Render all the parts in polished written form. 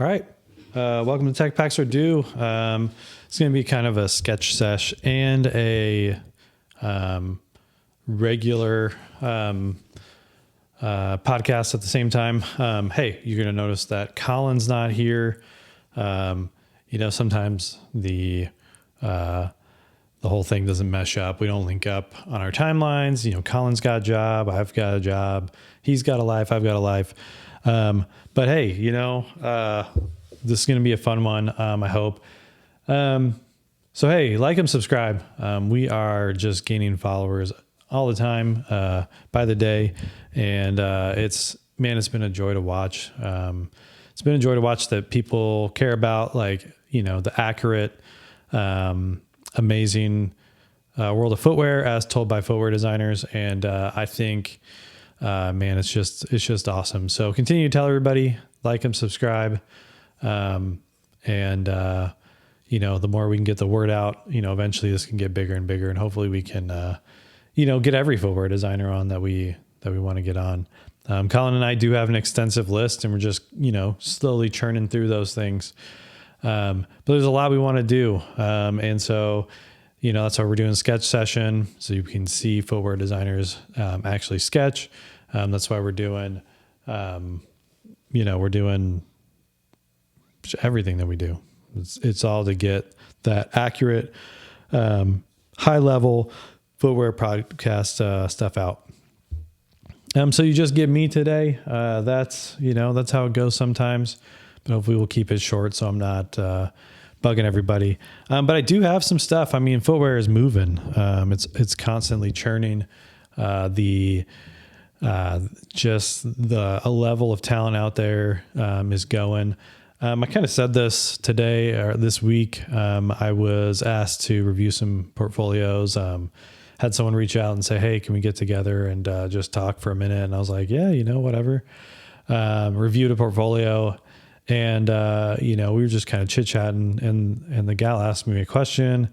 All right. Welcome to Tech Packs Are Due. It's going to be kind of a sketch sesh and a regular podcast at the same time. Hey, you're going to notice that Colin's not here. Sometimes the whole thing doesn't mesh up. We don't link up on our timelines. Colin's got a job. I've got a job. He's got a life. I've got a life. But hey, this is going to be a fun one. I hope. So hey, like and subscribe. We are just gaining followers all the time, by the day. And, it's been a joy to watch. It's been a joy to watch that people care about the accurate, amazing, world of footwear as told by footwear designers. And, I think, it's just awesome. So continue to tell everybody, like and subscribe. The more we can get the word out, eventually this can get bigger and bigger, and hopefully we can, get every footwear designer on that we want to get on. Colin and I do have an extensive list, and we're just, slowly churning through those things. But there's a lot we want to do. And so, that's why we're doing a sketch session, so you can see footwear designers, actually sketch. That's why we're doing, we're doing everything that we do. It's all to get that accurate, high level footwear podcast, stuff out. So you just get me today. That's how it goes sometimes, but hopefully we'll keep it short so I'm not, bugging everybody. But I do have some stuff. Footwear is moving. It's constantly churning. A level of talent out there, is going. I kind of said this today or this week. I was asked to review some portfolios. Had someone reach out and say, "Hey, can we get together and just talk for a minute?" And I was like, "Yeah, whatever." Reviewed a portfolio, and we were just kind of chit chatting, and the gal asked me a question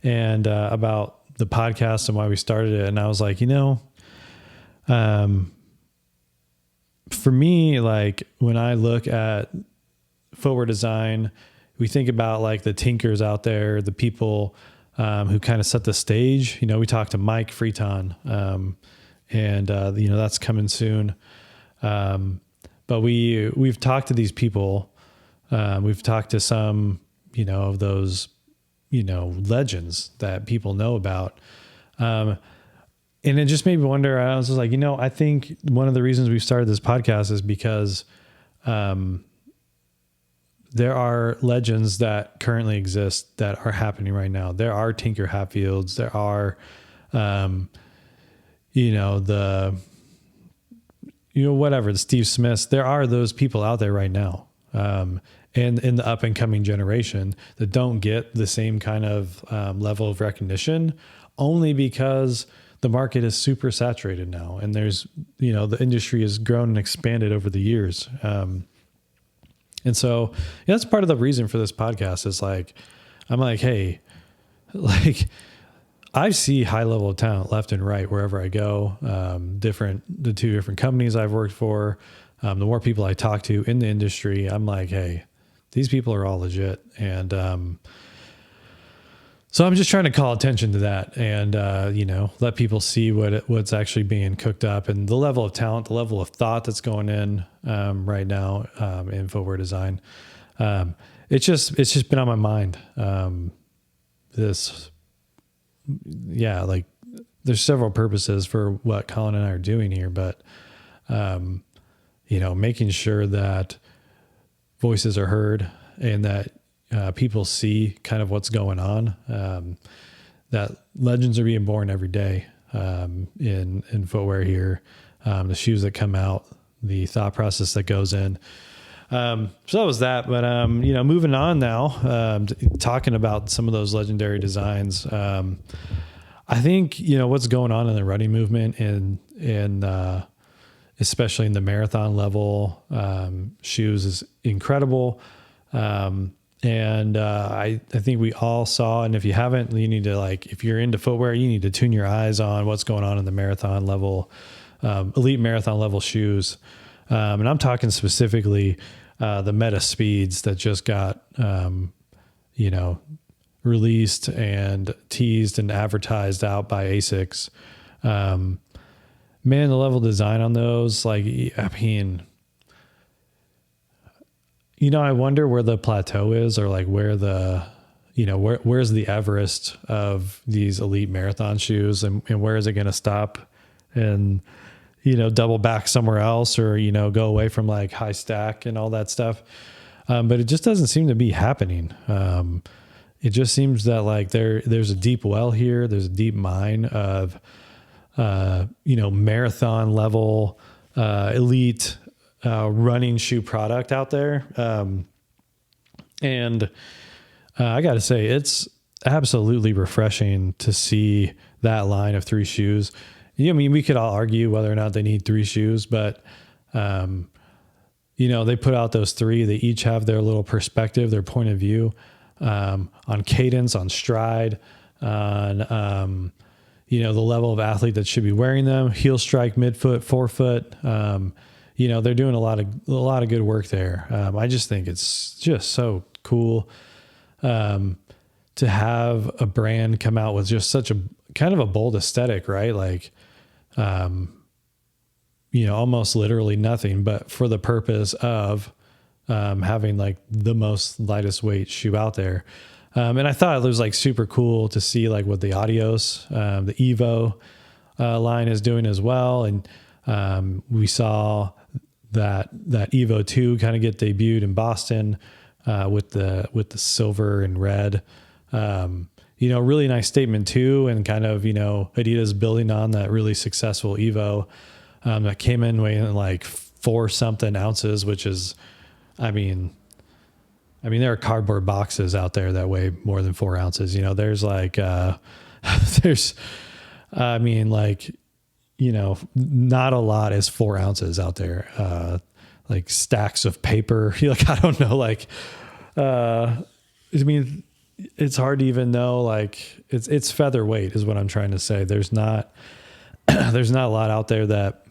and about the podcast and why we started it, and I was like, for me, when I look at footwear design, we think about the tinkers out there, the people who kind of set the stage. We talked to Mike Friton, and that's coming soon. But we've talked to these people. We've talked to some, of those, legends that people know about. And it just made me wonder. I was just like, I think one of the reasons we started this podcast is because, there are legends that currently exist that are happening right now. There are Tinker Hatfields. There are, the Steve Smiths. There are those people out there right now. And in the up and coming generation that don't get the same kind of, level of recognition, only because the market is super saturated now. And there's, the industry has grown and expanded over the years. And so that's part of the reason for this podcast is I'm like, hey, I see high level of talent left and right wherever I go. The two different companies I've worked for, the more people I talk to in the industry, I'm like, hey, these people are all legit. And, so I'm just trying to call attention to that and, let people see what's actually being cooked up and the level of talent, the level of thought that's going in, right now, in footwear design. It's just been on my mind. There's several purposes for what Colin and I are doing here, but, making sure that voices are heard and that, people see kind of what's going on, that legends are being born every day, in footwear here, the shoes that come out, the thought process that goes in. So that was that, but, moving on now, talking about some of those legendary designs. I think, what's going on in the running movement and especially in the marathon level, shoes is incredible. I think we all saw, and if you haven't, you need to if you're into footwear, you need to tune your eyes on what's going on in the marathon level, elite marathon level shoes. And I'm talking specifically, the Metaspeeds that just got, you know, released and teased and advertised out by Asics. Man, the level of design on those, like, I mean, you know, I wonder where the plateau is, or like where the, you know, where's the Everest of these elite marathon shoes, and where is it going to stop and, you know, double back somewhere else, or, you know, go away from like high stack and all that stuff. But it just doesn't seem to be happening. It just seems that like there's a deep well here. There's a deep mine of, you know, marathon level, elite, running shoe product out there. And I got to say, it's absolutely refreshing to see that line of 3 shoes. I mean, we could all argue whether or not they need 3 shoes, but, you know, they put out those 3, they each have their little perspective, their point of view, on cadence, on stride, on, you know, the level of athlete that should be wearing them, heel strike, midfoot, forefoot. You know, they're doing a lot of good work there. I just think it's just so cool, to have a brand come out with just such a kind of a bold aesthetic, right? Like, you know, almost literally nothing, but for the purpose of, having like the most lightest weight shoe out there. And I thought it was like super cool to see like what the Adios, the Evo, line is doing as well. And, we saw that Evo 2 kind of get debuted in Boston, with the silver and red. You know, really nice statement too. And kind of, you know, Adidas building on that really successful Evo, that came in weighing like 4 something ounces, which is, I mean, there are cardboard boxes out there that weigh more than 4 ounces. You know, there's like, I mean, like, you know, not a lot is 4 ounces out there. Like stacks of paper. Like, I don't know, like, I mean, it's hard to even know, like it's featherweight is what I'm trying to say. There's not a lot out there that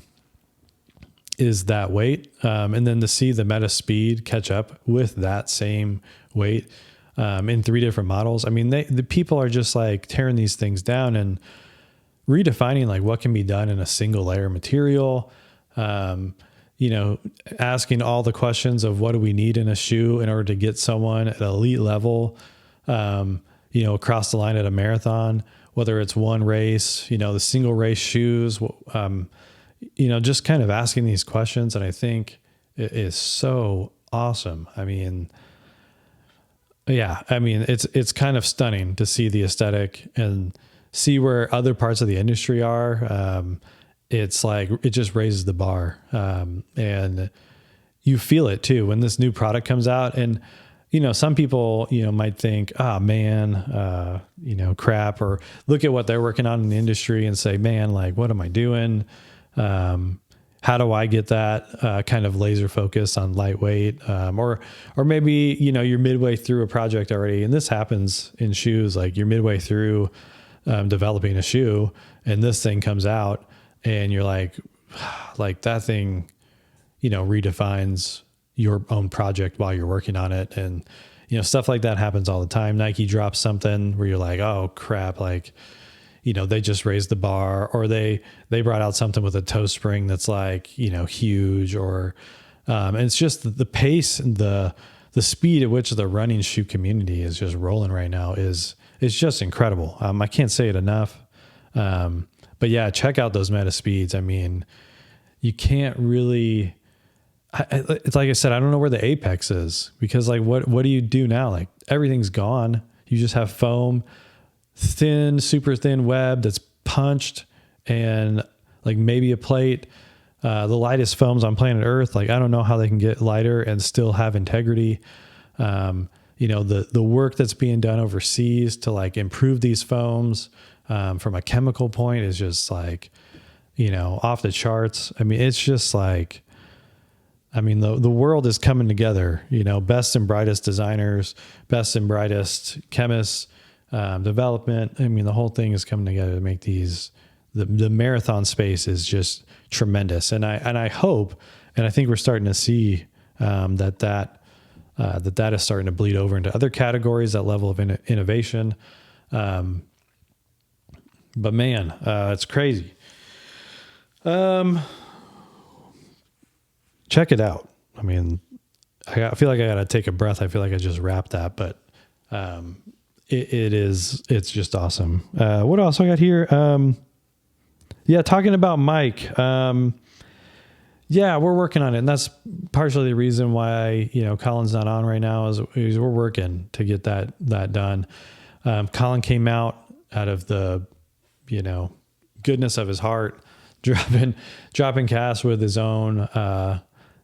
is that weight. And then to see the Metaspeed catch up with that same weight, in 3 different models. I mean, the people are just like tearing these things down and redefining like what can be done in a single layer material. You know, asking all the questions of what do we need in a shoe in order to get someone at an elite level, you know, across the line at a marathon, whether it's one race, you know, the single race shoes, you know, just kind of asking these questions. And I think it is so awesome. I mean, yeah, I mean, it's kind of stunning to see the aesthetic and see where other parts of the industry are. It's like, it just raises the bar. And you feel it too, when this new product comes out. And, you know, some people, you know, might think, oh man, you know, crap, or look at what they're working on in the industry and say, man, like, what am I doing? How do I get that, kind of laser focus on lightweight? Or maybe, you know, you're midway through a project already. And this happens in shoes. Like, you're midway through, developing a shoe, and this thing comes out, and you're like that thing, you know, redefines your own project while you're working on it. And, you know, stuff like that happens all the time. Nike drops something where you're like, oh crap. Like, you know, they just raised the bar, or they brought out something with a toe spring that's like, you know, huge, or, and it's just the pace and the speed at which the running shoe community is just rolling right now is just incredible. I can't say it enough. But yeah, check out those Metaspeeds. I mean, you can't really, it's like I said, I don't know where the apex is, because like, what do you do now? Like, everything's gone. You just have foam, thin, super thin web that's punched, and like maybe a plate. The lightest foams on planet Earth. Like, I don't know how they can get lighter and still have integrity. You know, the work that's being done overseas to like improve these foams, from a chemical point is just like, you know, off the charts. I mean, it's just like, I mean, the world is coming together, you know, best and brightest designers, best and brightest chemists, development. I mean, the whole thing is coming together to make these, the marathon space is just tremendous. And I hope, and I think we're starting to see, that is starting to bleed over into other categories, that level of innovation. But man, it's crazy. Check it out. I mean, I feel like I got to take a breath. I feel like I just wrapped that, but it's just awesome. What else I got here? Talking about Mike. We're working on it. And that's partially the reason why, Colin's not on right now is we're working to get that done. Colin came out of the, goodness of his heart, dropping cash with his own,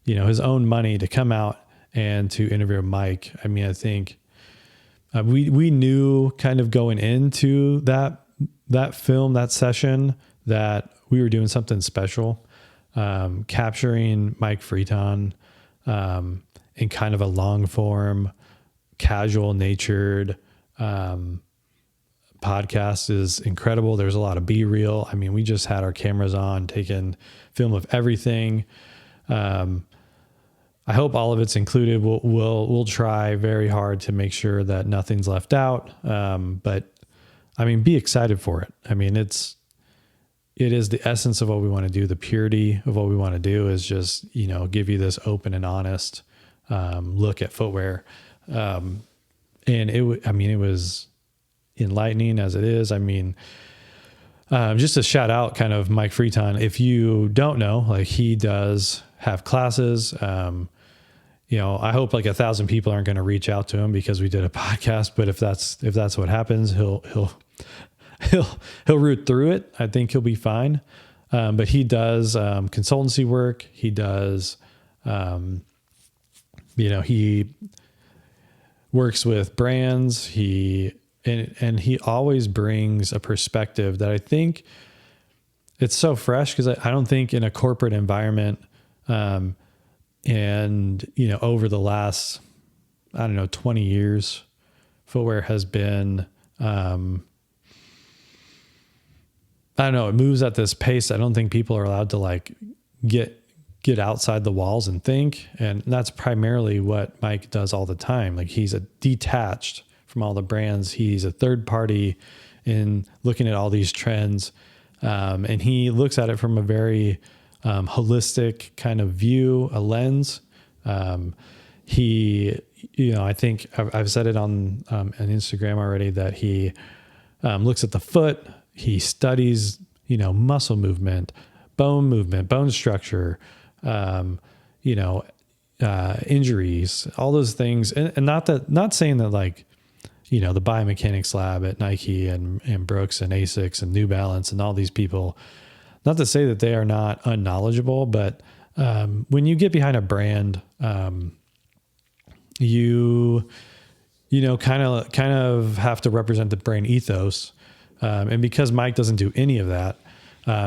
his own money to come out and to interview Mike. I mean, I think we knew kind of going into that film, that session, that we were doing something special, capturing Mike Friton in kind of a long form, casual natured podcast is incredible. There's a lot of B-reel. I mean, we just had our cameras on, taking film of everything. I hope all of it's included. We'll try very hard to make sure that nothing's left out. But I mean, be excited for it. I mean, it is the essence of what we want to do. The purity of what we want to do is just, give you this open and honest look at footwear. And it was enlightening as it is. I mean, just to shout out kind of Mike Friton. If you don't know, like, he does have classes. I hope like 1,000 people aren't going to reach out to him because we did a podcast, but if that's what happens, he'll root through it. I think he'll be fine. But he does consultancy work. He does, he works with brands. He always brings a perspective that I think it's so fresh, because I don't think in a corporate environment, over the last, 20 years, footwear has been, it moves at this pace. I don't think people are allowed to like get outside the walls and think. And that's primarily what Mike does all the time. Like, he's detached from all the brands. He's a third party in looking at all these trends. And he looks at it from a very holistic kind of view, a lens. I think I've said it on Instagram already, that he looks at the foot. He studies, muscle movement, bone structure, injuries, all those things. And not saying that like, the biomechanics lab at Nike and Brooks and Asics and New Balance and all these people, not to say that they are not unknowledgeable, but when you get behind a brand, you kind of have to represent the brand ethos. And because Mike doesn't do any of that,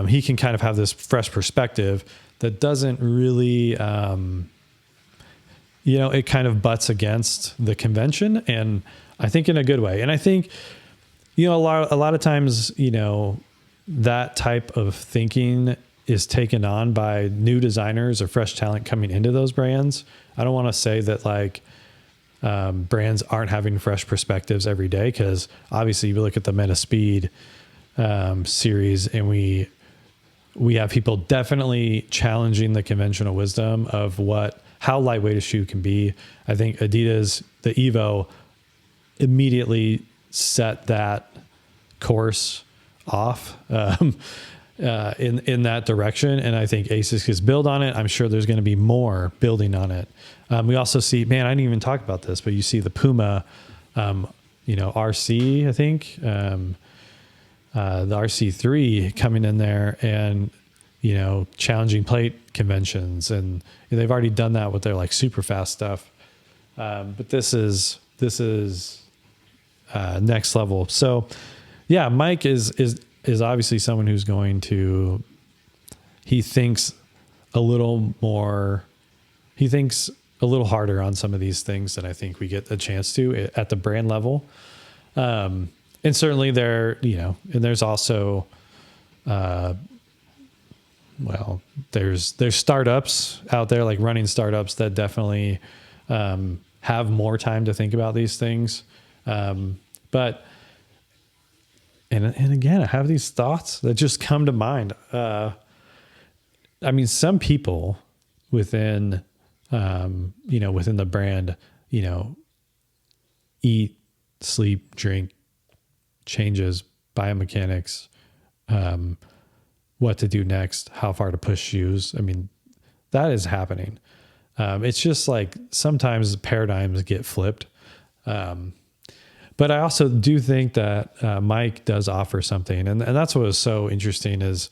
he can kind of have this fresh perspective that doesn't really, it kind of butts against the convention, and I think in a good way. And I think, a lot of times, that type of thinking is taken on by new designers or fresh talent coming into those brands. I don't want to say that like brands aren't having fresh perspectives every day, because obviously you look at the Metaspeed series, and we have people definitely challenging the conventional wisdom of how lightweight a shoe can be. I think Adidas, the Evo, immediately set that course off in that direction. And I think Asics is build on it. I'm sure there's going to be more building on it. We also see, I didn't even talk about this, but you see the Puma, RC, I think, the RC3 coming in there and, challenging plate conventions. And they've already done that with their like super fast stuff. But this is next level. So yeah, Mike is obviously someone who's going to, he thinks a little harder on some of these things than I think we get a chance to at the brand level. And certainly and there's also, there's startups out there, like running startups, that definitely have more time to think about these things. But again, I have these thoughts that just come to mind. I mean, some people within, within the brand, eat, sleep, drink, changes, biomechanics, what to do next, how far to push shoes. I mean, that is happening. It's just like sometimes paradigms get flipped. But I also do think that Mike does offer something. And that's what was so interesting is,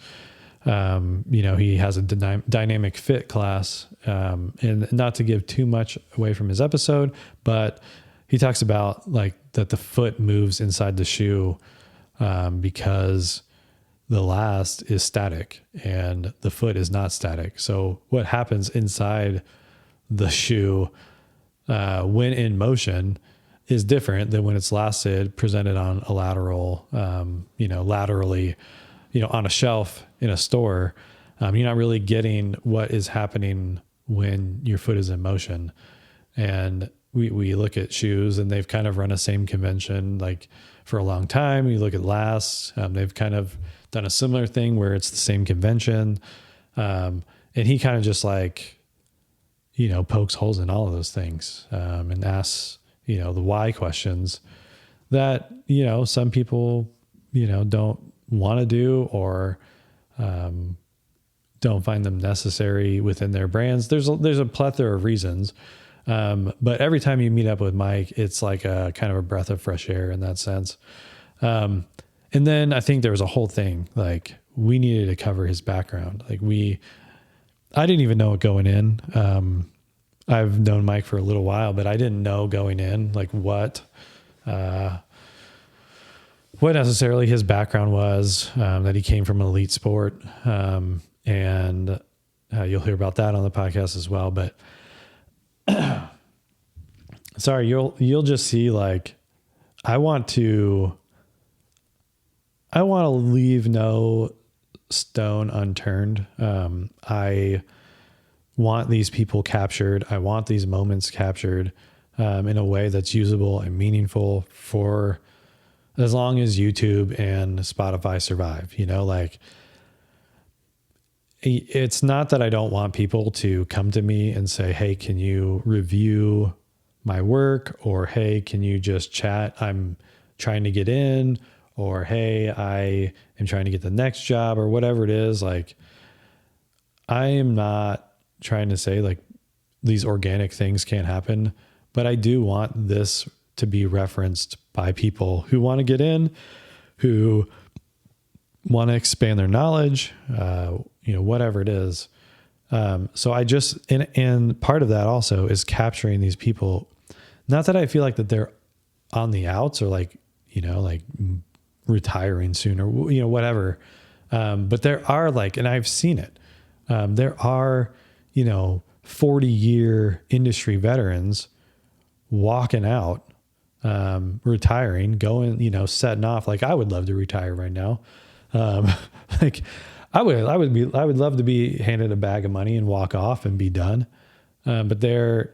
he has a dynamic fit class, and not to give too much away from his episode, but he talks about like that the foot moves inside the shoe, because the last is static and the foot is not static. So what happens inside the shoe, when in motion, is different than when it's lasted, presented on a lateral, laterally, on a shelf in a store. You're not really getting what is happening when your foot is in motion. And we look at shoes and they've kind of run a same convention, like for a long time. You look at lasts, they've kind of done a similar thing where it's the same convention. And he kind of just like, pokes holes in all of those things, and asks, the why questions that, some people, don't want to do, or don't find them necessary within their brands. There's a plethora of reasons. But every time you meet up with Mike, it's like a kind of a breath of fresh air in that sense. And then I think there was a whole thing, like we needed to cover his background. Like I didn't even know it going in. I've known Mike for a little while, but I didn't know going in, like what necessarily his background was, that he came from an elite sport. And you'll hear about that on the podcast as well, but sorry, you'll just see, like, I want to leave no stone unturned. I want these people captured. I want these moments captured, in a way that's usable and meaningful for as long as YouTube and Spotify survive. Like, it's not that I don't want people to come to me and say, hey, can you review my work? Or, hey, can you just chat? I'm trying to get in. Or, hey, I am trying to get the next job, or whatever it is. Like, I am not trying to say like these organic things can't happen, but I do want this to be referenced by people who want to get in, who want to expand their knowledge, whatever it is. So I just, and part of that also is capturing these people. Not that I feel like that they're on the outs or like, like retiring soon or, whatever. But there are like, and I've seen it. There are, 40-year industry veterans walking out, retiring, going, setting off. Like, I would love to retire right now. Like I would love to be handed a bag of money and walk off and be done. But they're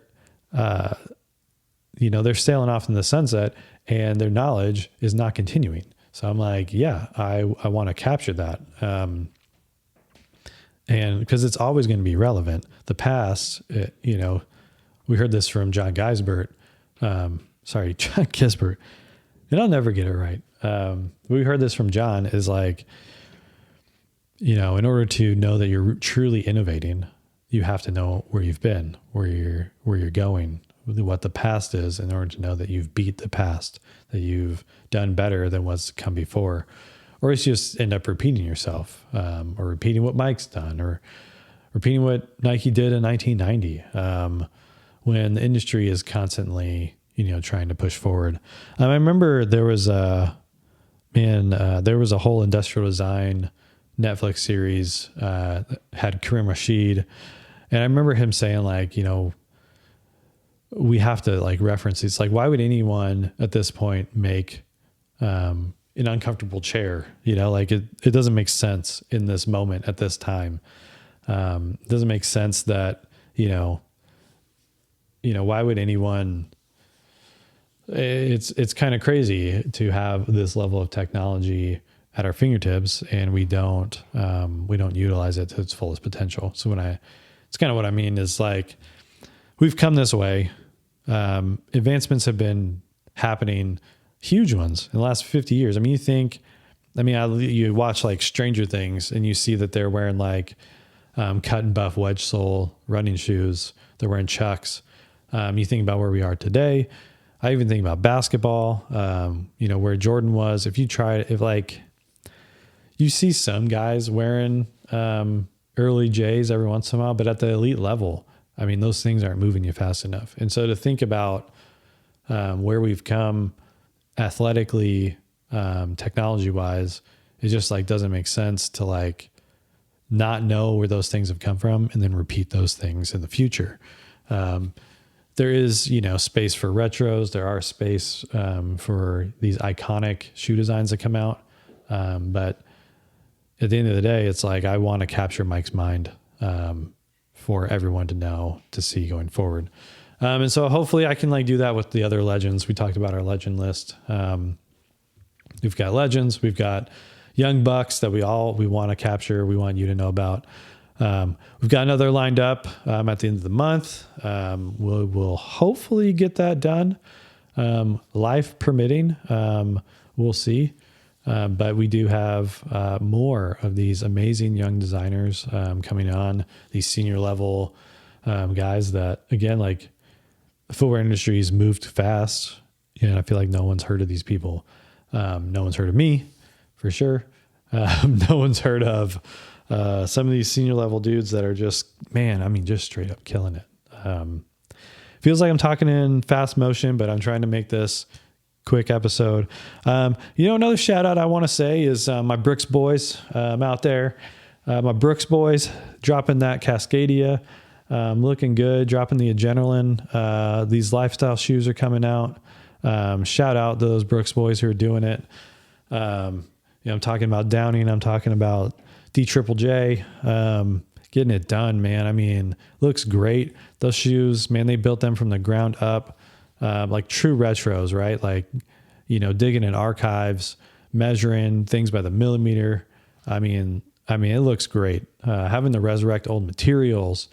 sailing off in the sunset and their knowledge is not continuing. So I'm like, yeah, I want to capture that. And because it's always going to be relevant. The past, we heard this from Jon Gisbert. Jon Gisbert. And I'll never get it right. We heard this from Jon is like, in order to know that you're truly innovating, you have to know where you've been, where you're going, what the past is, in order to know that you've beat the past, that you've done better than what's come before. Or it's just end up repeating yourself, or repeating what Mike's done, or repeating what Nike did in 1990, when the industry is constantly, trying to push forward. I remember there was a whole industrial design Netflix series, had Karim Rashid. And I remember him saying like, we have to like reference these. Like, why would anyone at this point make, an uncomfortable chair, like it doesn't make sense in this moment at this time. It doesn't make sense that, why would anyone, it's kind of crazy to have this level of technology at our fingertips and we don't utilize it to its fullest potential. So it's kind of what I mean is like, we've come this way. Advancements have been happening, huge ones in the last 50 years. I mean, you watch like Stranger Things and you see that they're wearing like cut and buff wedge sole running shoes. They're wearing Chucks. You think about where we are today. I even think about basketball, where Jordan was. If you see some guys wearing early J's every once in a while, but at the elite level, I mean, those things aren't moving you fast enough. And so to think about where we've come athletically, technology wise, it just like doesn't make sense to like not know where those things have come from and then repeat those things in the future. There is, space for retros. There are space for these iconic shoe designs that come out. But at the end of the day, it's like, I want to capture Mike's mind for everyone to know, to see going forward. And so hopefully I can like do that with the other legends. We talked about our legend list. We've got legends, we've got young bucks that we want to capture. We want you to know about. We've got another lined up at the end of the month. We'll hopefully get that done. Life permitting, we'll see. But we do have more of these amazing young designers coming on, these senior level guys that, again, like the footwear industry's moved fast. And I feel like no one's heard of these people. No one's heard of me, for sure. No one's heard of some of these senior level dudes that are just straight up killing it. Feels like I'm talking in fast motion, but I'm trying to make this quick episode. Another shout out I want to say is my Brooks boys out there. My Brooks boys dropping that Cascadia, looking good, dropping the adrenaline. These lifestyle shoes are coming out. Shout out to those Brooks boys who are doing it. I'm talking about Downing. I'm talking about D-Triple-J, getting it done, man. I mean, looks great. Those shoes, man, they built them from the ground up, like true retros, right? Like, digging in archives, measuring things by the millimeter. I mean, it looks great. Having to resurrect old materials,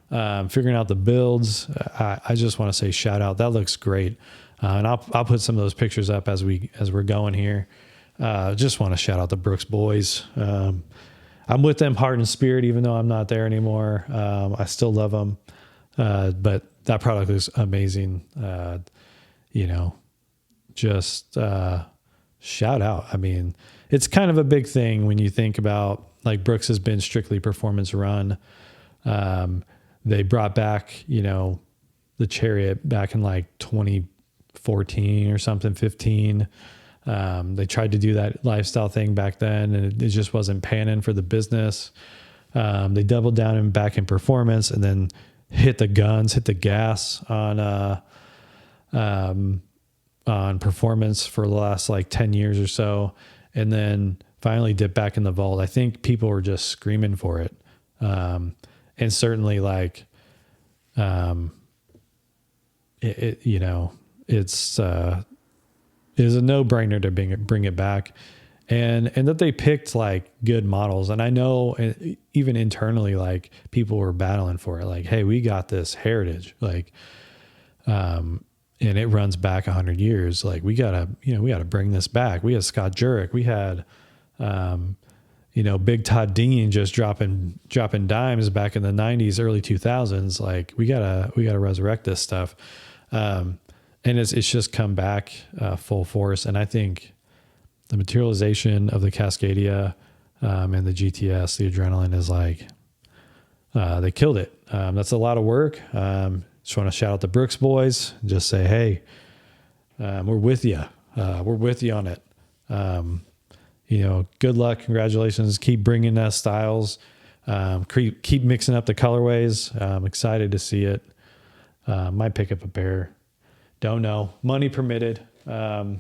figuring out the builds. I just want to say shout out. That looks great. And I'll put some of those pictures up as we're going here. Just want to shout out the Brooks boys. I'm with them heart and spirit, even though I'm not there anymore. I still love them. But that product is amazing. Just shout out. I mean, it's kind of a big thing when you think about, like, Brooks has been strictly performance run. They brought back, the Chariot back in like 2014 or something, 15. They tried to do that lifestyle thing back then, and it just wasn't panning for the business. They doubled down back in performance, and then hit the gas on performance for the last like 10 years or so, and then finally dipped back in the vault. I think people were just screaming for it, and certainly like it is a no-brainer to bring it back, and that they picked like good models. And I know even internally, like, people were battling for it. Like, hey, we got this heritage, like, and it runs back 100 years. Like, we gotta bring this back. We had Scott Jurek. We had, Big Todd Dean just dropping dimes back in the 90s, early 2000s. Like, we gotta resurrect this stuff. And it's just come back full force. And I think the materialization of the Cascadia and the GTS, the adrenaline, is like, they killed it. That's a lot of work. Just want to shout out the Brooks boys and just say, hey, we're with you. We're with you on it. Good luck. Congratulations. Keep bringing us styles. Keep mixing up the colorways. I'm excited to see it. Might pick up a pair. Don't know. Money permitted. Try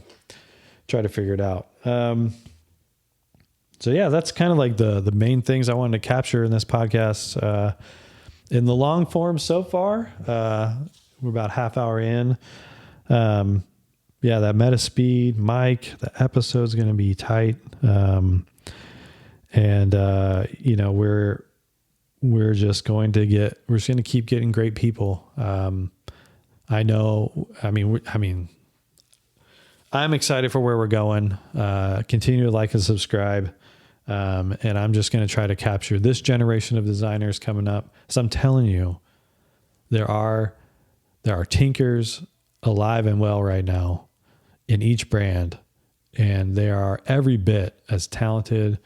to figure it out. So yeah, that's kind of like the main things I wanted to capture in this podcast. In the long form so far, we're about half hour in. Yeah, that Metaspeed mic, the episode's going to be tight. You know, we're just going to keep getting great people. I know, I'm excited for where we're going. Continue to like and subscribe. And I'm just going to try to capture this generation of designers coming up. So I'm telling you, there are tinkers alive and well right now in each brand, and they are every bit as talented,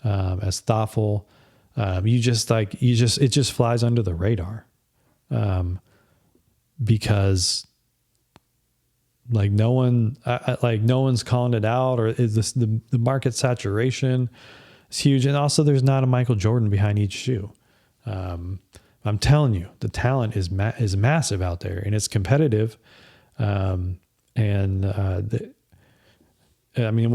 as thoughtful. It just flies under the radar, because no one's calling it out, or is this the market saturation is huge. And also there's not a Michael Jordan behind each shoe. I'm telling you, the talent is massive out there, and it's competitive. What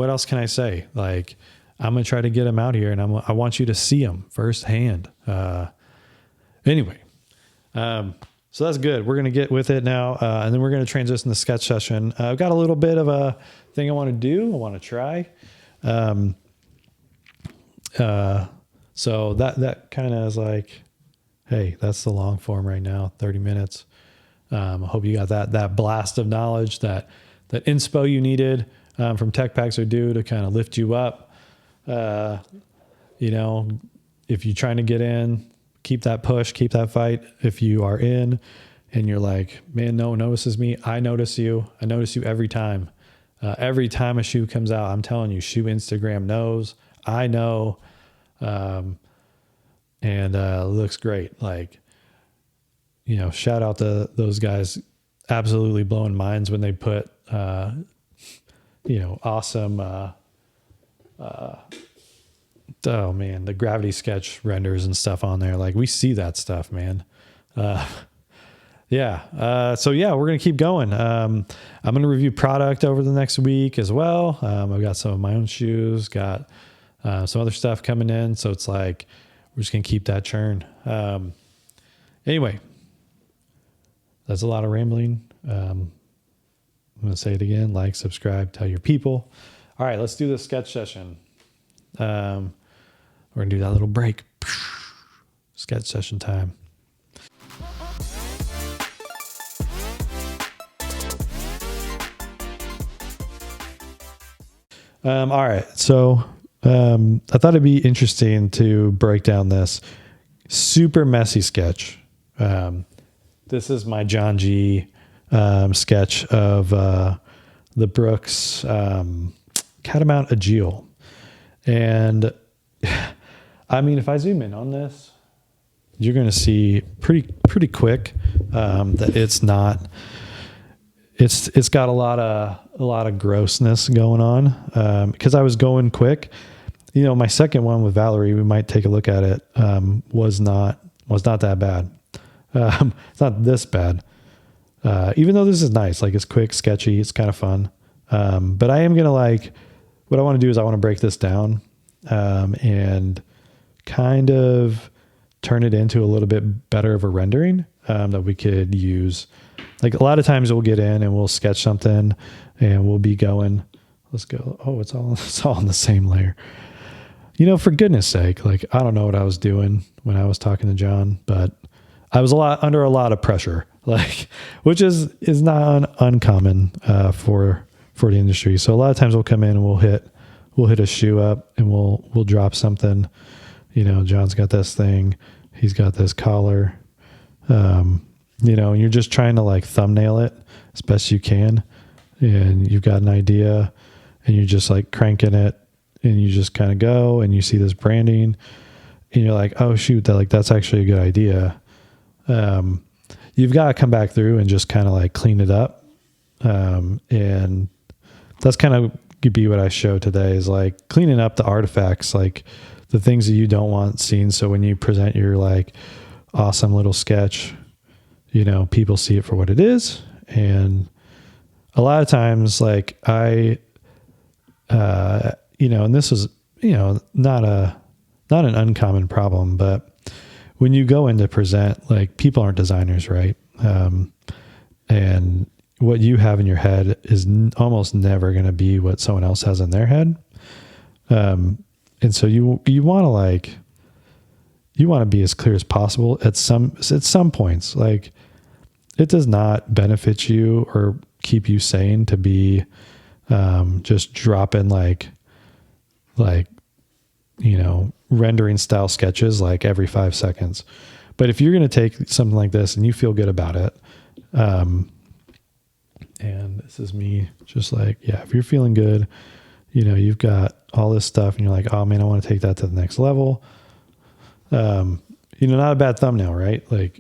else can I say? Like, I'm going to try to get them out here, and I want you to see them firsthand. Anyway, so that's good. We're going to get with it now. And then we're going to transition to sketch session. I've got a little bit of a thing I want to do. I want to try. So that kind of is like, hey, that's the long form right now, 30 minutes. I hope you got that blast of knowledge, that inspo you needed from Tech Packs or Do to kind of lift you up. You know, if you're trying to get in, keep that push, keep that fight. If you are in and you're like, man, no one notices me, I notice you. I notice you every time. Every time a shoe comes out, I'm telling you, Shoe Instagram knows, I know. It looks great. Like, you know, shout out to those guys, absolutely blowing minds when they put, awesome, oh man, the gravity sketch renders and stuff on there. Like, we see that stuff, man. So yeah, we're going to keep going. I'm going to review product over the next week as well. I've got some of my own shoes, got some other stuff coming in. So it's like, we're just going to keep that churn. Anyway, that's a lot of rambling. I'm going to say it again, like, subscribe, tell your people. All right, let's do the sketch session. We're going to do that little break. Sketch session time. All right. So I thought it'd be interesting to break down this super messy sketch. This is my Jon G sketch of the Brooks Catamount Agile. And I mean, if I zoom in on this, you're going to see pretty quick that it's got a lot of grossness going on, because I was going quick. You know, my second one with Valerie, we might take a look at it, was not that bad. It's not this bad. Even though this is nice, like, it's quick, sketchy, it's kind of fun. But I am going to, what I want to do is I want to break this down, and kind of turn it into a little bit better of a rendering, that we could use. Like, a lot of times we'll get in and we'll sketch something and we'll be going, let's go. Oh, it's all on the same layer. You know, for goodness sake, like, I don't know what I was doing when I was talking to Jon, but I was under a lot of pressure, like, which is not uncommon, for the industry. So a lot of times we'll come in and we'll hit a shoe up and we'll drop something. You know, Jon's got this thing, he's got this collar, you know, and you're just trying to thumbnail it as best you can. And you've got an idea and you're just cranking it, and you just kind of go and you see this branding and you're like, oh shoot, that's actually a good idea. You've got to come back through and just kind of clean it up. And that's kind of could be what I show today, is cleaning up the artifacts, the things that you don't want seen. So when you present your awesome little sketch, you know, people see it for what it is. And a lot of times, you know, and this is not an uncommon problem, but when you go in to present, like, people aren't designers, right? And what you have in your head is almost never going to be what someone else has in their head. And so you want to be as clear as possible at some points. Like, it does not benefit you or keep you sane to be just dropping like rendering style sketches like every 5 seconds. But if you're going to take something like this and you feel good about it, and this is me just like, yeah, if you're feeling good, you've got all this stuff and you're like, oh man, I want to take that to the next level. Not a bad thumbnail, right? Like,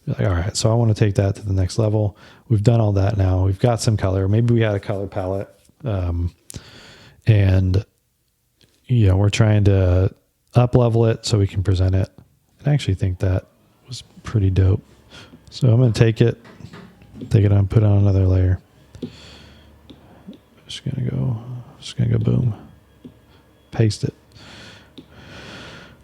you're like, all right, so I want to take that to the next level. We've done all that now. We've got some color. Maybe we had a color palette. And we're trying to up level it so we can present it. I actually think that was pretty dope. So I'm going to take it on, put on another layer. Just going to go boom, paste it.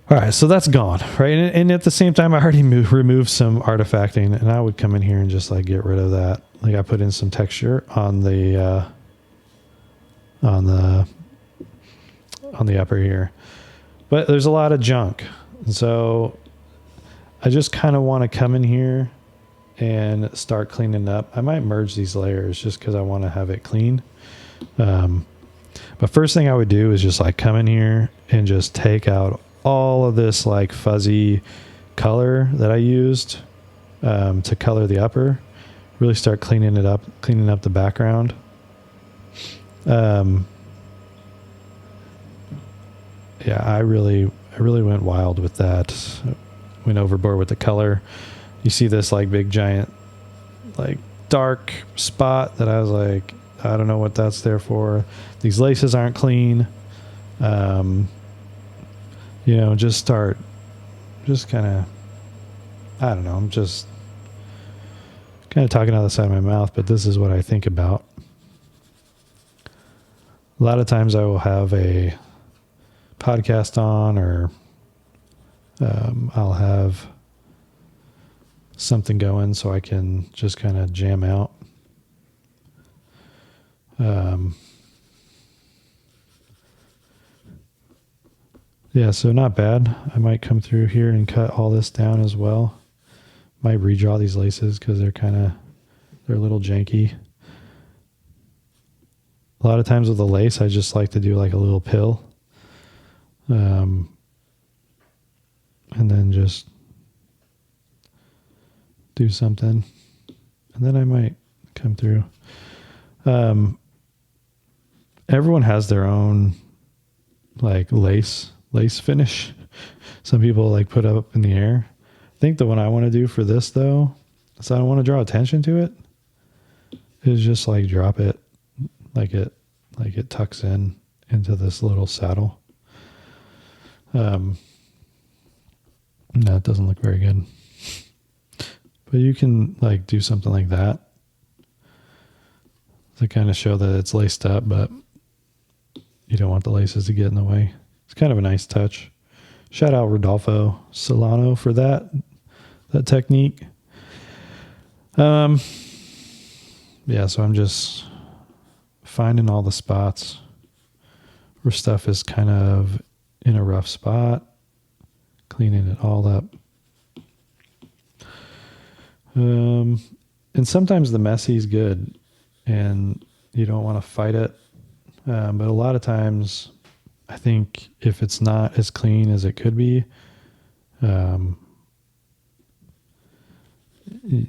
All right. So that's gone. Right. And at the same time, I already removed some artifacting, and I would come in here and just like get rid of that. Like, I put in some texture on the upper here, but there's a lot of junk. And so I just kind of want to come in here and start cleaning up. I might merge these layers just because I want to have it clean. But first thing I would do is just like come in here and just take out all of this like fuzzy color that I used to color the upper. Really start cleaning up the background. Yeah, I really went wild with that. Went overboard with the color. You see this like big giant like dark spot that I was like, I don't know what that's there for. These laces aren't clean. Just kind of, I don't know. I'm just kind of talking out the side of my mouth, but this is what I think about. A lot of times I will have a podcast on, or I'll have something going so I can just kind of jam out. Yeah, so not bad. I might come through here and cut all this down as well. Might redraw these laces because they're a little janky. A lot of times with the lace, I just like to do like a little pill. And then just do something. And then I might come through. Everyone has their own like lace finish. Some people like put up in the air. I think the one I want to do for this though, so I don't want to draw attention to it, is just like drop it like it tucks into this little saddle. No, it doesn't look very good. But you can like do something like that to kind of show that it's laced up, but you don't want the laces to get in the way. It's kind of a nice touch. Shout out Rodolfo Solano for that technique. Yeah, so I'm just finding all the spots where stuff is kind of in a rough spot, cleaning it all up. And sometimes the messy is good and you don't want to fight it. But a lot of times I think if it's not as clean as it could be,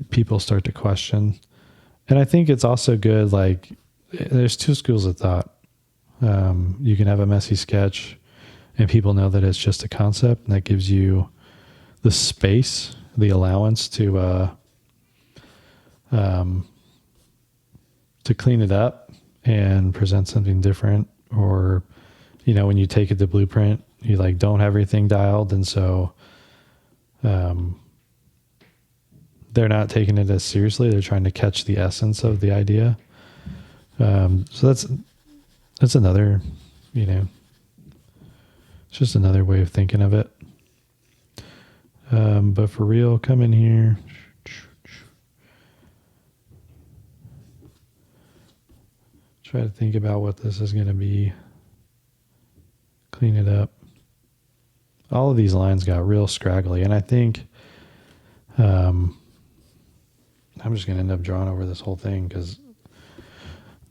people start to question. And I think it's also good, like, there's two schools of thought. You can have a messy sketch and people know that it's just a concept, and that gives you the space, the allowance to clean it up and present something different. Or, when you take it to blueprint, you like don't have everything dialed, and so they're not taking it as seriously. They're trying to catch the essence of the idea. So that's another, It's just another way of thinking of it. But for real, come in here. Try to think about what this is going to be. Clean it up. All of these lines got real scraggly, and I think I'm just going to end up drawing over this whole thing because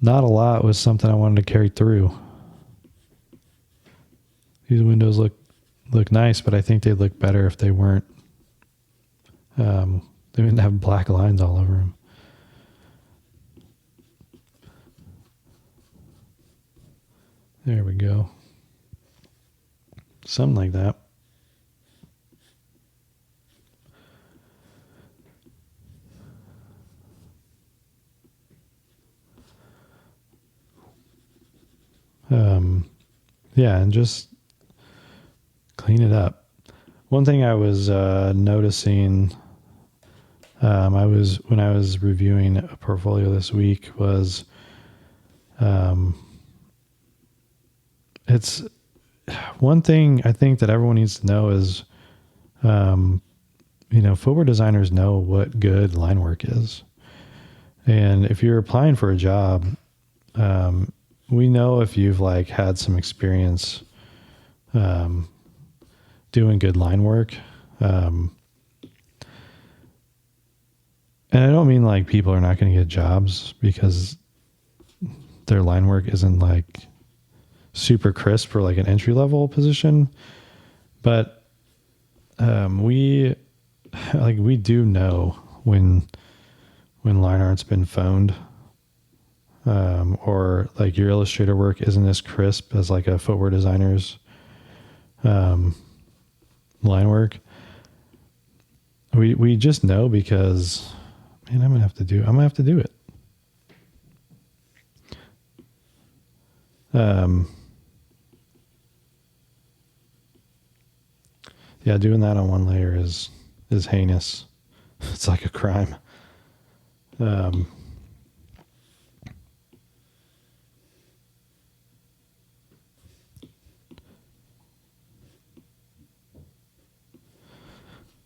not a lot was something I wanted to carry through. These windows look nice, but I think they'd look better if they weren't. They didn't have black lines all over them. There we go. Something like that. Yeah, and just clean it up. One thing I was noticing, when I was reviewing a portfolio this week was, it's one thing I think that everyone needs to know is, footwear designers know what good line work is. And if you're applying for a job, we know if you've like had some experience doing good line work. And I don't mean like people are not going to get jobs because their line work isn't like super crisp for like an entry level position. But we do know when line art's been phoned. Or like your Illustrator work isn't as crisp as like a footwear designer's line work. We just know because, man, I'm gonna have to do it. Yeah, doing that on one layer is heinous. It's like a crime.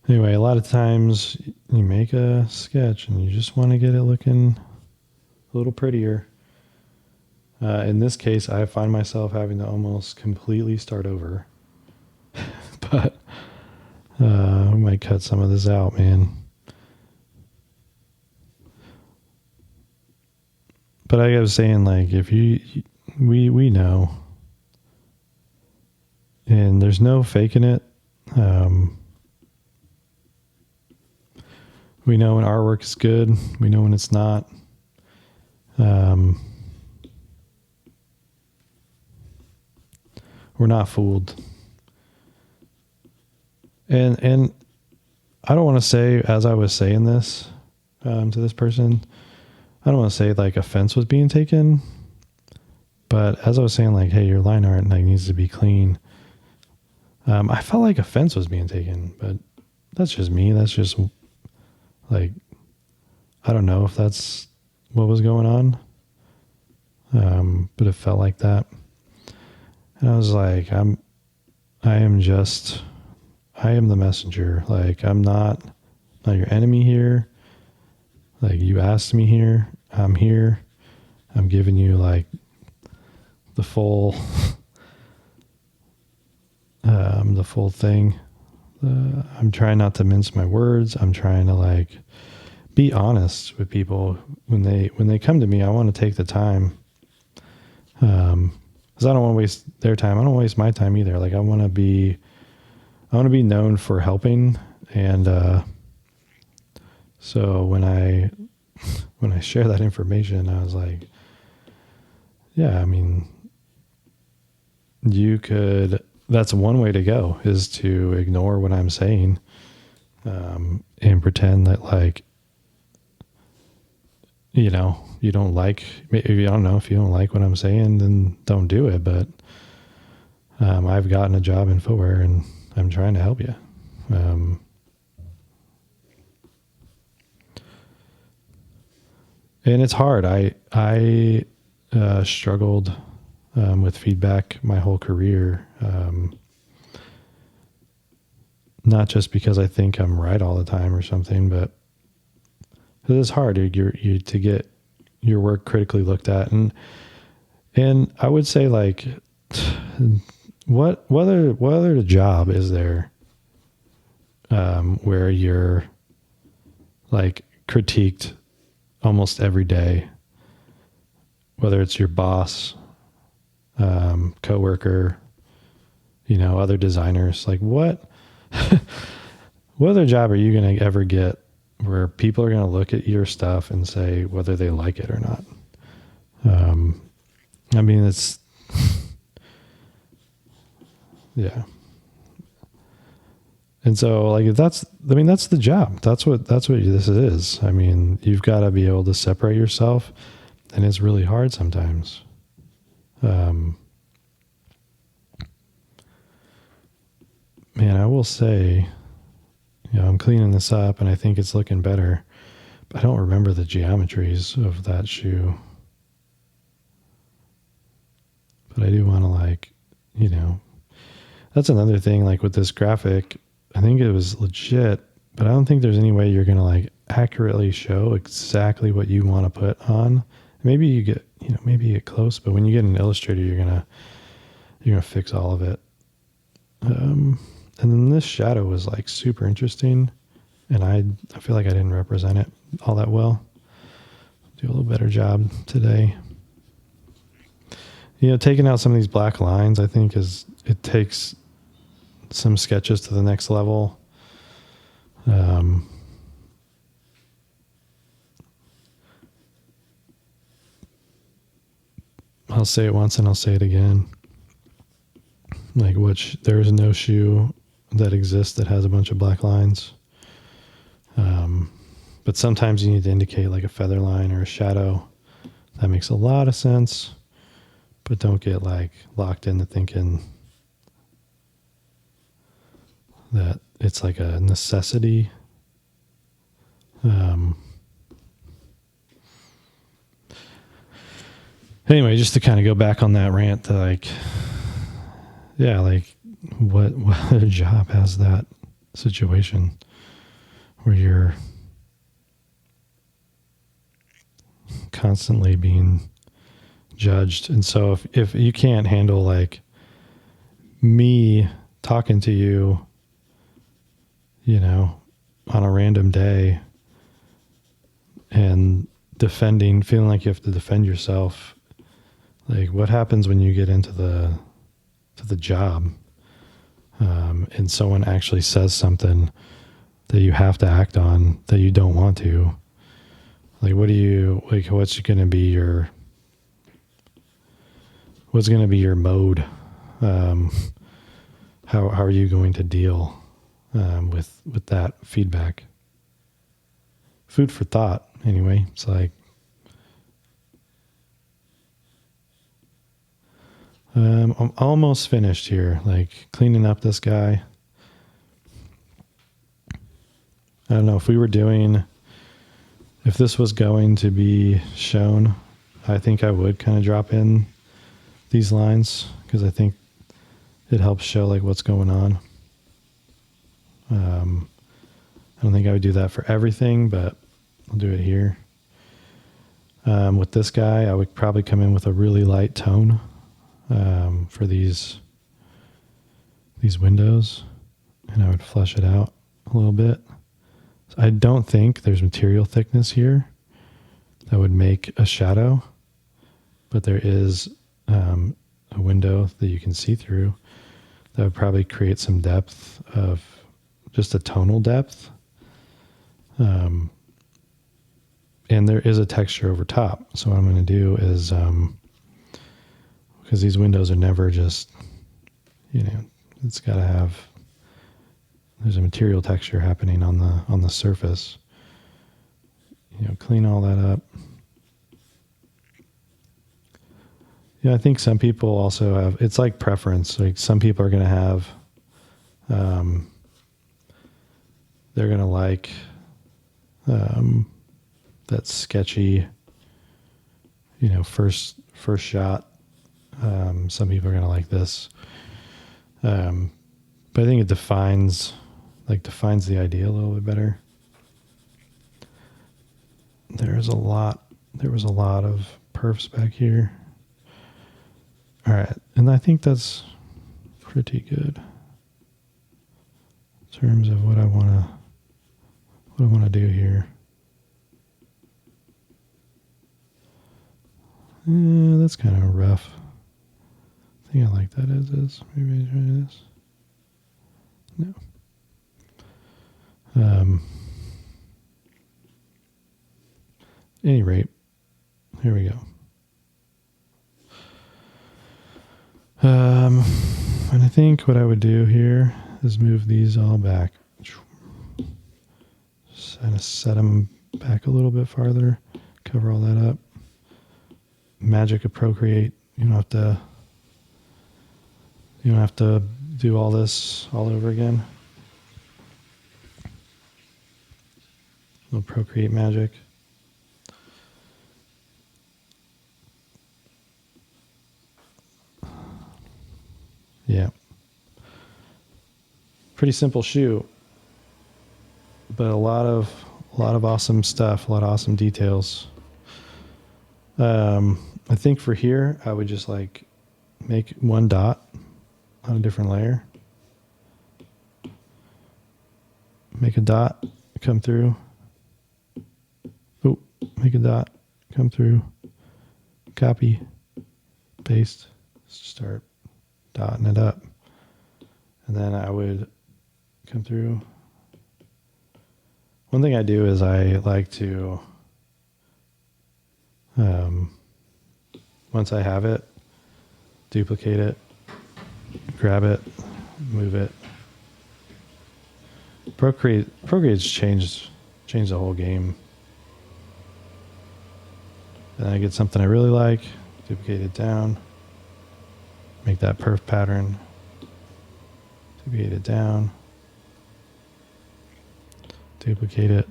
Anyway, a lot of times you make a sketch and you just want to get it looking a little prettier. In this case, I find myself having to almost completely start over. But we might cut some of this out, man. But like I was saying, like if we know, and there's no faking it. We know when our work is good. We know when it's not. We're not fooled. And I don't want to say, as I was saying this to this person, I don't want to say like offense was being taken, but as I was saying, like, hey, your line art like needs to be clean. I felt like offense was being taken, but that's just me. That's just like, I don't know if that's what was going on. But it felt like that. And I was like, I am the messenger. Like, I'm not your enemy here. Like, you asked me here. I'm here. I'm giving you like the full, the full thing. I'm trying not to mince my words. I'm trying to like be honest with people when they come to me. I want to take the time, because I don't want to waste their time. I don't waste my time either. Like I want to be known for helping, and so when I share that information, I was like, yeah, I mean, that's one way to go, is to ignore what I'm saying, and pretend that like, you don't like, maybe, I don't know, if you don't like what I'm saying, then don't do it. But I've gotten a job in footwear and I'm trying to help you. And it's hard. I struggled with feedback my whole career. not just because I think I'm right all the time or something, but it is hard you to get your work critically looked at. And I would say, like, what other job is there where you're like critiqued almost every day, whether it's your boss, coworker, other designers? Like, what what other job are you going to ever get where people are going to look at your stuff and say whether they like it or not? I mean, it's yeah. And so, like, that's the job. That's what this is. I mean, you've got to be able to separate yourself, and it's really hard sometimes. Man, I will say, I'm cleaning this up, and I think it's looking better. But I don't remember the geometries of that shoe. But I do want to, like, that's another thing, like with this graphic, I think it was legit, but I don't think there's any way you're going to like accurately show exactly what you want to put on. Maybe you get, maybe you get close, but when you get an Illustrator, you're going to fix all of it. And then this shadow was like super interesting, and I feel like I didn't represent it all that well. Do a little better job today. Taking out some of these black lines, I think it takes some sketches to the next level. I'll say it once and I'll say it again. Like, there is no shoe that exists that has a bunch of black lines. But sometimes you need to indicate like a feather line or a shadow. That makes a lot of sense. But don't get like locked into thinking that it's like a necessity. Anyway, just to kind of go back on that rant, to like, yeah, like what other job has that situation where you're constantly being judged? And so if you can't handle like me talking to you, on a random day and feeling like you have to defend yourself, like what happens when you get into the job, and someone actually says something that you have to act on that you don't want to? Like, what's going to be your mode? How are you going to deal with that feedback? Food for thought, anyway. It's like, I'm almost finished here, like cleaning up this guy. I don't know if this was going to be shown, I think I would kind of drop in these lines because I think it helps show like what's going on. I don't think I would do that for everything, but I'll do it here. With this guy, I would probably come in with a really light tone for these windows, and I would flush it out a little bit. So I don't think there's material thickness here that would make a shadow, but there is a window that you can see through that would probably create some depth, of just a tonal depth. And there is a texture over top. So what I'm going to do is, because these windows are never just, it's got to have, there's a material texture happening on the surface. Clean all that up. Yeah, I think some people also have, it's like preference. Like some people are going to have, they're going to like that sketchy, first shot. Some people are going to like this. But I think it defines like defines the idea a little bit better. There was a lot of perfs back here. All right, and I think that's pretty good in terms of what I want to do here. Yeah, that's kind of rough. I think I like that as is. Maybe I try this. No. Any rate, here we go. And I think what I would do here is move these all back. Just kind of set them back a little bit farther. Cover all that up. Magic of Procreate. You don't have to do all this all over again. A little Procreate magic. Yeah. Pretty simple shoe, but a lot of awesome stuff, a lot of awesome details. I think for here, I would just like make one dot on a different layer. Make a dot, come through. Oh, make a dot, come through. Copy, paste, start dotting it up. And then I would come through. One thing I do is I like to, once I have it, duplicate it, grab it, move it. Procreate's changed the whole game. Then I get something I really like, duplicate it down, make that perf pattern, duplicate it down, duplicate it.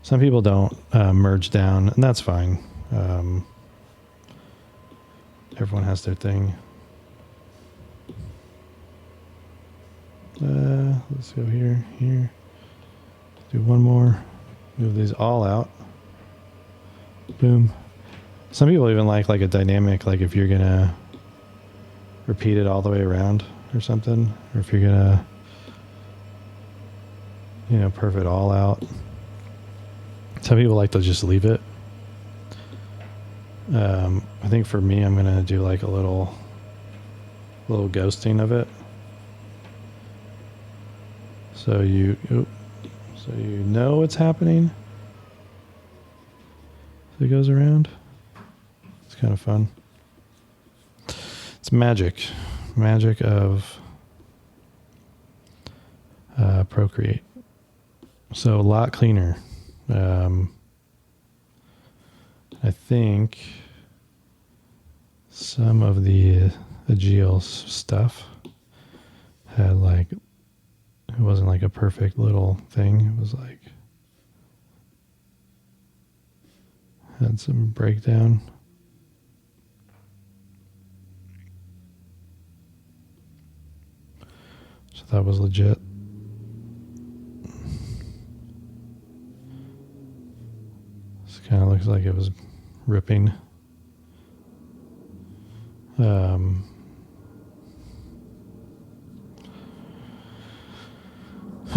Some people don't merge down, and that's fine. Everyone has their thing. Let's go here. Do one more. Move these all out. Boom. Some people even like a dynamic, like if you're gonna repeat it all the way around or something, or if you're gonna, perf it all out. Some people like to just leave it. I think for me, I'm gonna do like a little ghosting of it. So you know what's happening. So it goes around. It's kind of fun. It's magic of Procreate. So a lot cleaner. I think some of the Agios stuff had it wasn't like a perfect little thing. It was like had some breakdown. So that was legit. This kind of looks like it was ripping.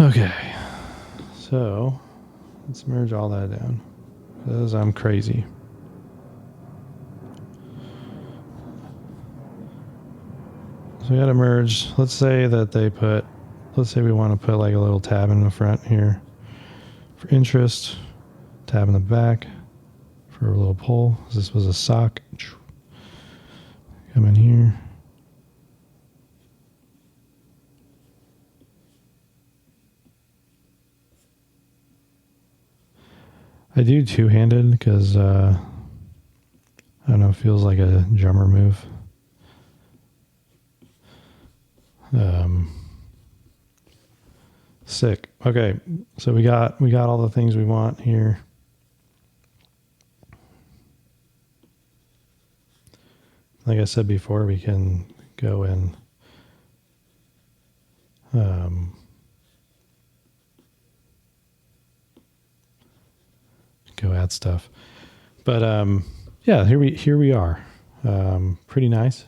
Okay, so let's merge all that down because I'm crazy. So we got to merge. Let's say we want to put like a little tab in the front here for interest, tab in the back for a little pull. This was a sock. Come in here. I do two-handed because, I don't know, it feels like a drummer move. Sick. Okay, so we got all the things we want here. Like I said before, we can go and Go add stuff. But yeah, here we are. Pretty nice.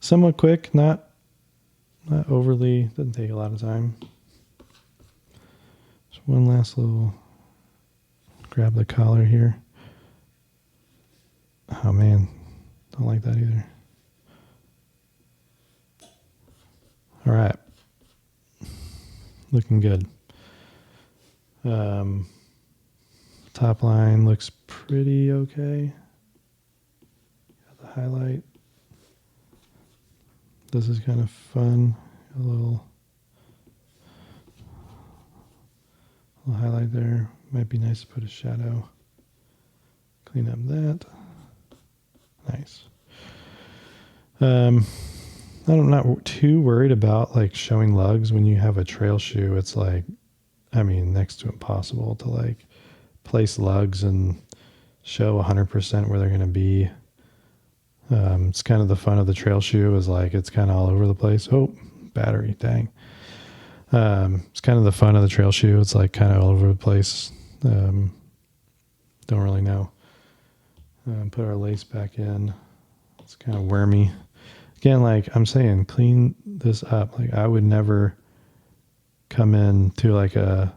Somewhat quick, not overly, doesn't take a lot of time. Just one last little grab the collar here. Oh man, don't like that either. All right. Looking good. Top line looks pretty okay. Got the highlight. This is kind of fun. A little highlight there. Might be nice to put a shadow. Clean up that. Nice. I'm not too worried about like showing lugs when you have a trail shoe. It's like, I mean, next to impossible to like place lugs and show 100% where they're going to be. It's kind of the fun of the trail shoe is like, it's kind of all over the place. Oh, battery, dang. It's kind of the fun of the trail shoe. It's like kind of all over the place. Don't really know. Put our lace back in. It's kind of wormy. Again, like I'm saying, clean this up. Like I would never come in to like a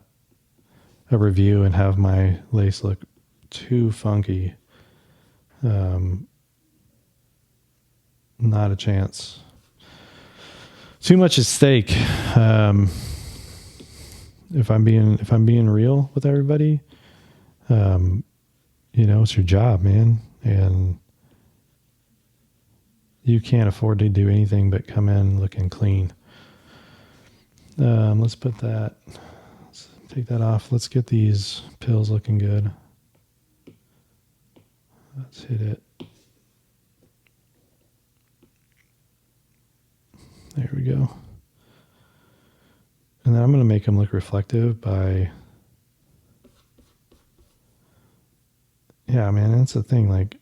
review and have my lace look too funky. Not a chance. Too much at stake. If I'm being real with everybody, it's your job, man, and you can't afford to do anything but come in looking clean. Let's put that. Let's take that off. Let's get these pills looking good. Let's hit it. There we go. And then I'm going to make them look reflective by, yeah, man, that's the thing. Like,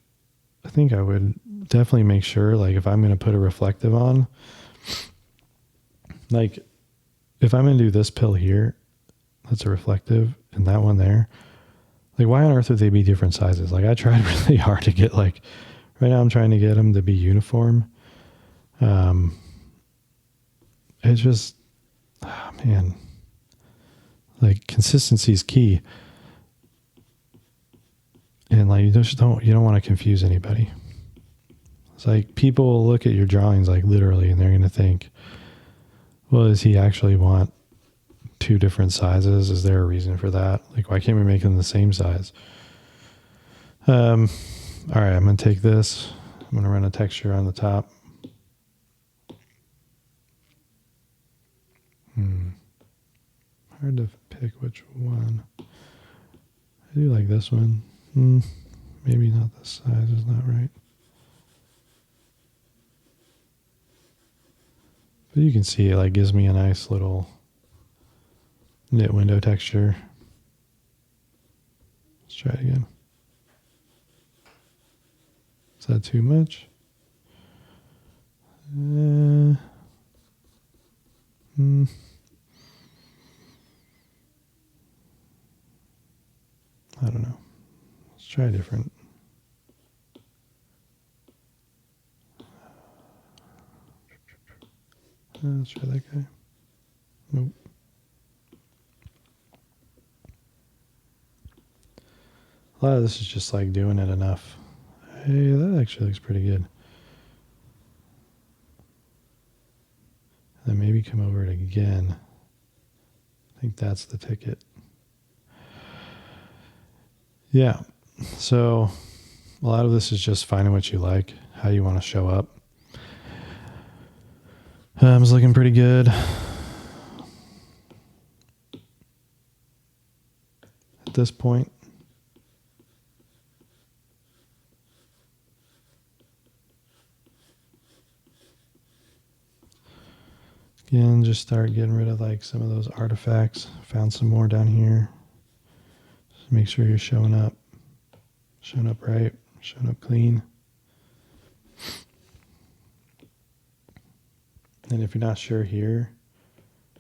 I think I would definitely make sure, like, if I'm going to put a reflective on, like, if I'm going to do this pill here, that's a reflective, and that one there, like, why on earth would they be different sizes? Like, I tried really hard to get, like, right now I'm trying to get them to be uniform. It's just, oh, man, like consistency is key. And like, you don't want to confuse anybody. It's like people will look at your drawings like literally and they're going to think, well, does he actually want two different sizes? Is there a reason for that? Like, why can't we make them the same size? All right, I'm going to take this. I'm going to run a texture on the top. Hard to pick which one. I do like this one. Maybe not this size is not right. But you can see it like gives me a nice little knit window texture. Let's try it again. Is that too much? I don't know. Let's try different. Let's try that guy. Nope. A lot of this is just like doing it enough. Hey, that actually looks pretty good. Then maybe come over it again. I think that's the ticket. Yeah. So a lot of this is just finding what you like, how you want to show up. It's looking pretty good. At this point. Again, just start getting rid of like some of those artifacts. Found some more down here. Just make sure you're showing up right, showing up clean. And if you're not sure here,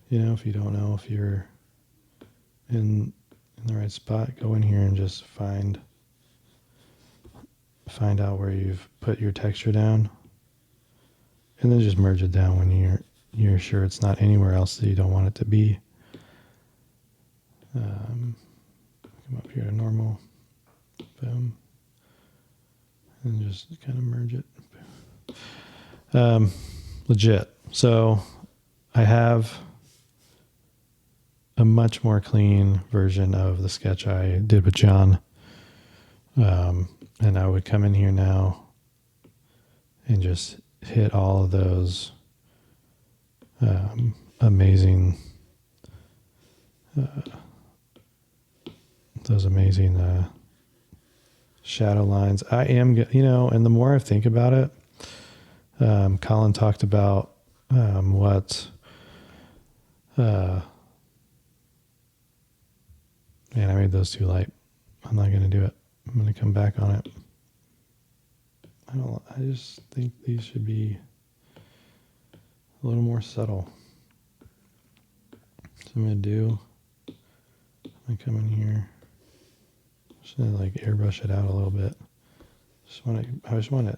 if you don't know if you're in the right spot, go in here and just find out where you've put your texture down, and then just merge it down when you're sure it's not anywhere else that you don't want it to be. Come up here to normal, boom, and just kind of merge it. Legit. So I have a much more clean version of the sketch I did with Jon. And I would come in here now and just hit all of those amazing shadow lines. I am, and the more I think about it, Colin talked about what, man, I made those too light. I'm not going to do it. I'm going to come back on it. I just think these should be a little more subtle. So I'm going to come in here. Just going to like airbrush it out a little bit. I just want it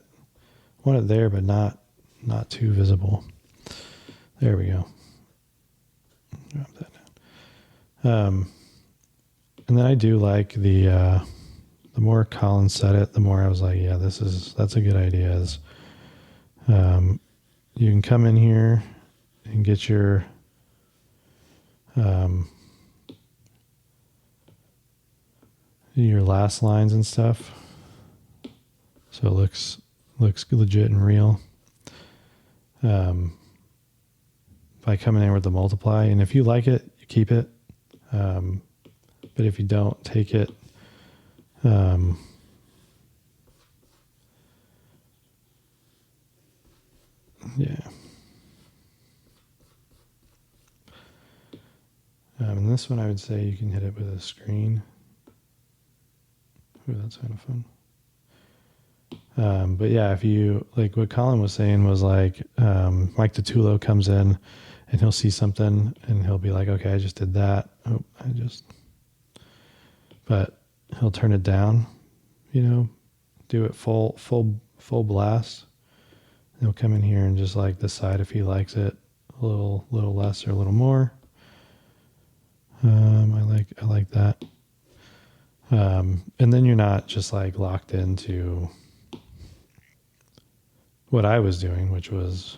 there, but not too visible. There we go. Drop that down. And then I do like the more Colin said it, the more I was like, yeah, that's a good idea. Is you can come in here and get your last lines and stuff, so it looks legit and real. By coming in with the multiply, and if you like it, you keep it. But if you don't, take it. Yeah. And this one, I would say you can hit it with a screen. Ooh, that's kind of fun. But yeah, if you, like what Colin was saying was like, Mike Titulo comes in and he'll see something and he'll be like, okay, I just did that. But he'll turn it down, do it full blast. He'll come in here and just like decide if he likes it a little less or a little more. I like that. And then you're not just like locked into what I was doing, which was,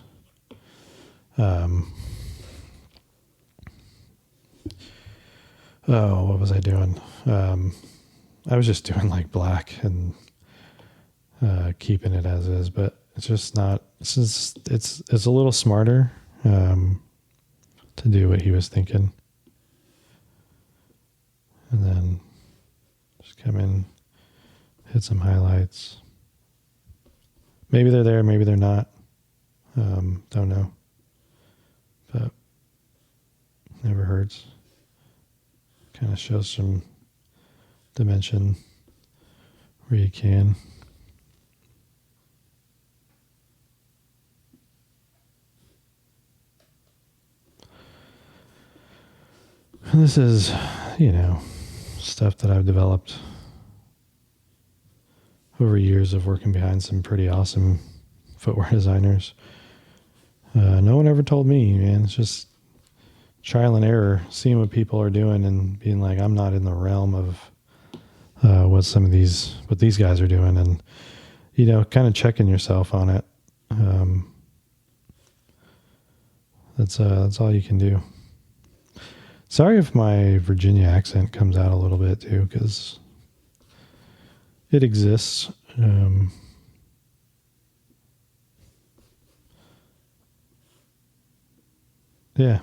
what was I doing? I was just doing like black and keeping it as is, but it's just not. It's a little smarter to do what he was thinking, and then just come in, hit some highlights. Maybe they're there, maybe they're not. Don't know, but never hurts. Kind of shows some dimension where you can. And this is, stuff that I've developed over years of working behind some pretty awesome footwear designers. No one ever told me, man. It's just trial and error, seeing what people are doing and being like, I'm not in the realm of what these guys are doing, and kind of checking yourself on it. That's all you can do. Sorry if my Virginia accent comes out a little bit too, because it exists. Yeah.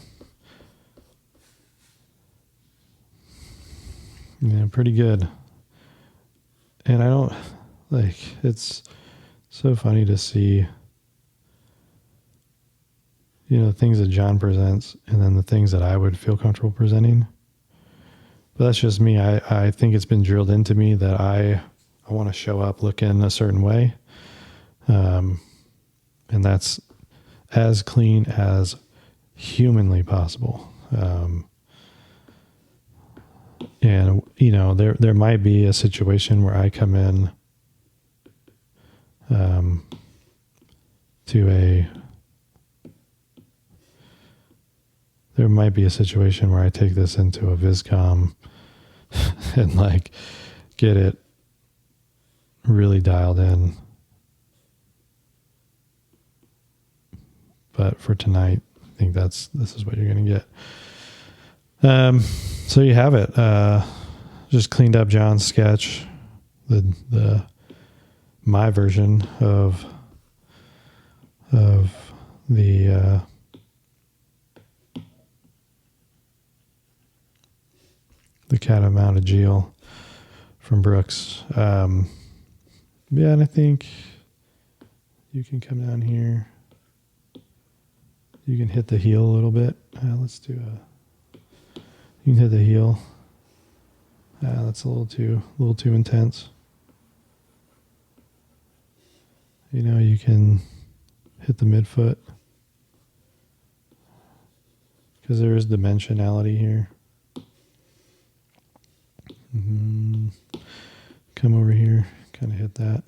Yeah, pretty good. And I don't, it's so funny to see, things that Jon presents and then the things that I would feel comfortable presenting. But that's just me. I think it's been drilled into me that I want to show up looking a certain way. And that's as clean as humanly possible. And there might be a situation where I come in there might be a situation where I take this into a Viscom and like get it really dialed in. But for tonight, I think this is what you're going to get. So you have it. Just cleaned up Jon's sketch, my version of the Catamount Agile from Brooks. Yeah, and I think you can come down here. You can hit the heel a little bit. Let's do you can hit the heel. That's a little too intense. You can hit the midfoot because there is dimensionality here. Come over here, kind of hit that.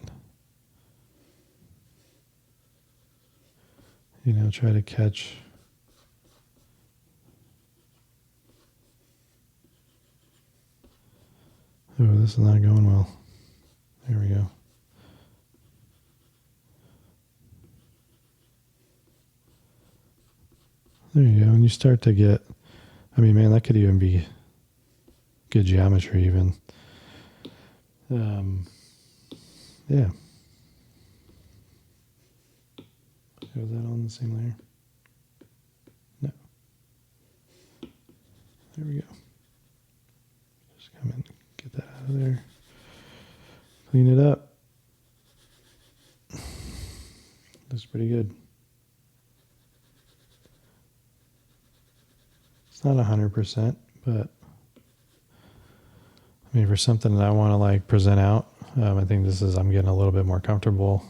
Try to catch. Oh, this is not going well. There we go. There you go. And you start to get, man, that could even be good geometry even. Yeah. Was that on the same layer? No. There we go. Just come in, get that out of there. Clean it up. Looks pretty good. It's not 100%, but for something that I want to like present out, I think I'm getting a little bit more comfortable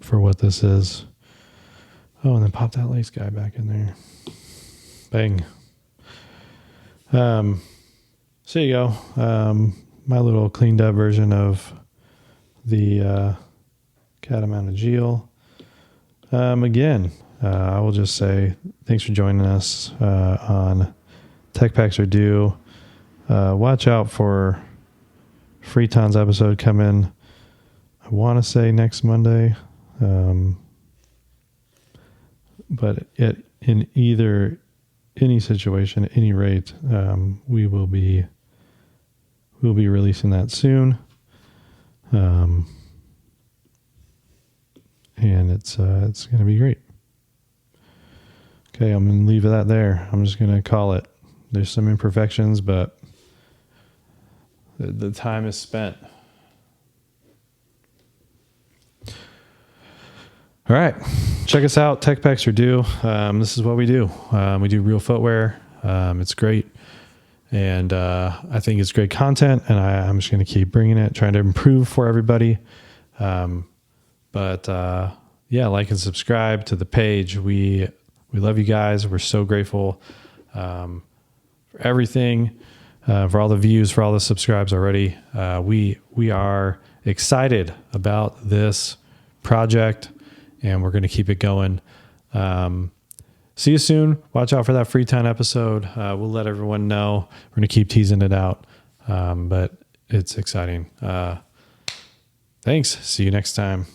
for what this is. Oh, and then pop that lace guy back in there. Bang. So you go. My little cleaned up version of the Catamount Agile. Again, I will just say thanks for joining us on Tech Packs Are Due. Watch out for Friton's episode coming. I want to say next Monday, but in any situation, at any rate, we'll be releasing that soon, and it's going to be great. Okay, I'm going to leave that there. I'm just going to call it. There's some imperfections, but the time is spent. All right, check us out. Tech Packs Are Due. This is what we do. We do real footwear. It's great, and I think it's great content. And I'm just going to keep bringing it, trying to improve for everybody. But yeah, like and subscribe to the page. We love you guys. We're so grateful for everything, for all the views, for all the subscribes already. We are excited about this project, and we're going to keep it going. See you soon. Watch out for that Friton episode. We'll let everyone know. We're going to keep teasing it out, but it's exciting. Thanks. See you next time.